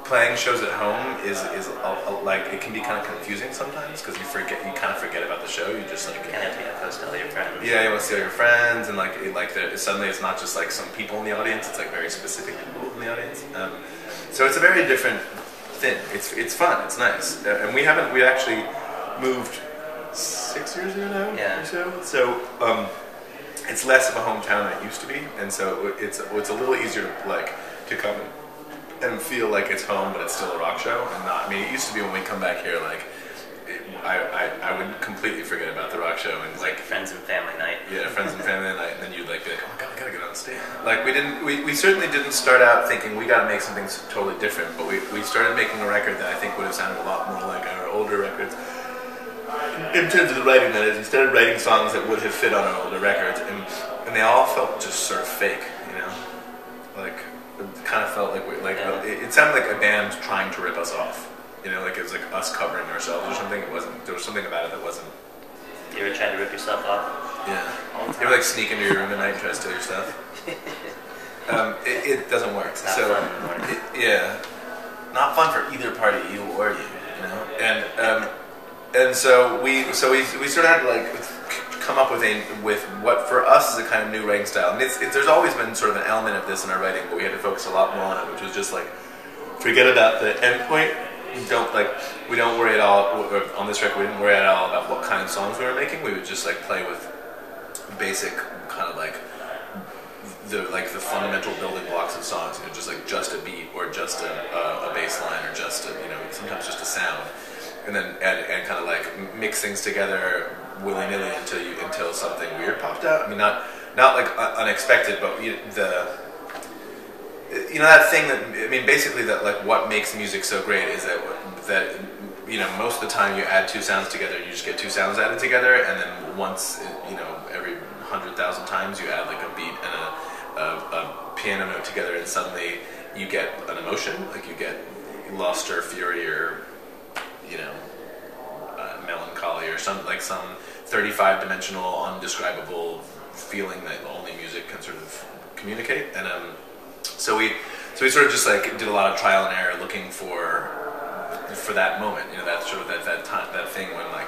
playing shows at home is like it can be kind of confusing sometimes because you kind of forget about the show. You just like kind of have to go see all your friends. Yeah, you want to see all your friends, and suddenly it's not just like some people in the audience. It's like very specific people in the audience. So it's a very different thing. It's fun. It's nice, and we actually moved 6 years ago now. Yeah. So it's less of a hometown than it used to be, and so it's a little easier to come and feel like it's home, but it's still a rock show. And not, I mean, it used to be when we come back here, I would completely forget about the rock show and like friends and family night. Yeah, friends and family night, and then you'd be like, oh my god, I gotta get on stage. Like we certainly didn't start out thinking we gotta make something totally different, but we started making a record that I think would have sounded a lot more like our older records. In terms of the writing, that is, we started writing songs that would have fit on our older records, and they all felt just sort of fake, you know, like it kind of felt like it sounded like a band trying to rip us off, you know, like it was like us covering ourselves or something. It wasn't. There was something about it that wasn't. You ever tried to rip yourself off? Yeah. You ever like sneak into your room at night and try to steal your stuff? It doesn't work. It's not fun anymore. Yeah, not fun for either party, you or you know, and so we sort of had to like come up with what for us is a kind of new writing style. And there's always been sort of an element of this in our writing, but we had to focus a lot more on it, which was just like forget about the end point. We don't worry at all on this record. We didn't worry at all about what kind of songs we were making. We would just like play with basic kind of like the fundamental building blocks of songs. You know, just a beat or just a bass line or just sometimes just a sound. And then and kind of like mix things together willy-nilly until something weird popped out. I mean, not like unexpected, but that thing that, I mean, basically that like what makes music so great is that most of the time you add two sounds together, you just get two sounds added together, and then once every 100,000 times you add like a beat and a piano note together, and suddenly you get an emotion, like you get lust or fury or melancholy or some 35-dimensional, undescribable feeling that only music can sort of communicate. And so we sort of just like did a lot of trial and error looking for that moment, that sort of that time, that thing when like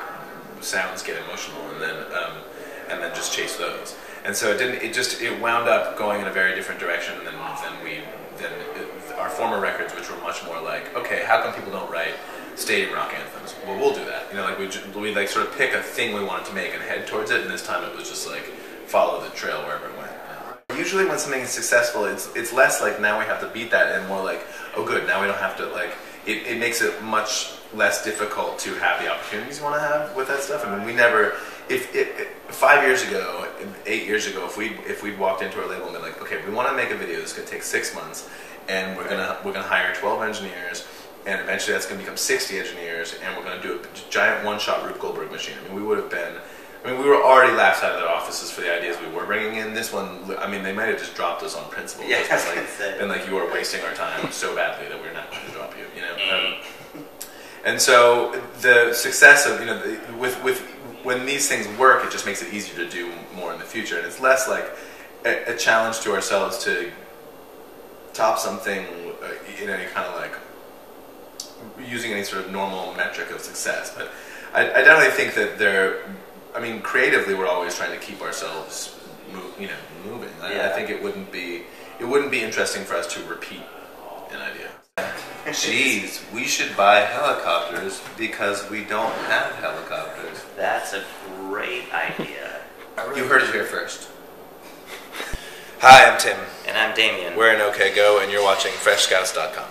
sounds get emotional, and then just chase those. And so it wound up going in a very different direction than our former records, which were much more like, okay, how come people don't write stadium rock anthems? Well, we'll do that. We'd like sort of pick a thing we wanted to make and head towards it, and this time it was just like follow the trail wherever it went. Usually when something is successful, it's less like now we have to beat that, and more like, oh good, now we don't have to like, it makes it much less difficult to have the opportunities you want to have with that stuff. I mean, we never, 5 years ago, 8 years ago, if we'd walked into our label and been like, okay, we want to make a video that's going to take 6 months, and we're gonna hire 12 engineers, and eventually that's going to become 60 engineers, and we're going to do a giant one-shot Rube Goldberg machine. I mean, we were already laughed out of their offices for the ideas we were bringing in. This one, I mean, they might have just dropped us on principle. Yeah, been like, you are wasting our time so badly that we're not going to drop you. And so the success of when these things work, it just makes it easier to do more in the future, and it's less like a challenge to ourselves to top something in any kind of like using any sort of normal metric of success. But I definitely think that creatively we're always trying to keep ourselves moving. I think it wouldn't be interesting for us to repeat an idea. Jeez, we should buy helicopters because we don't have helicopters. That's a great idea. You heard it here first. Hi, I'm Tim. And I'm Damien. We're in OK Go, and you're watching FreshScouts.com.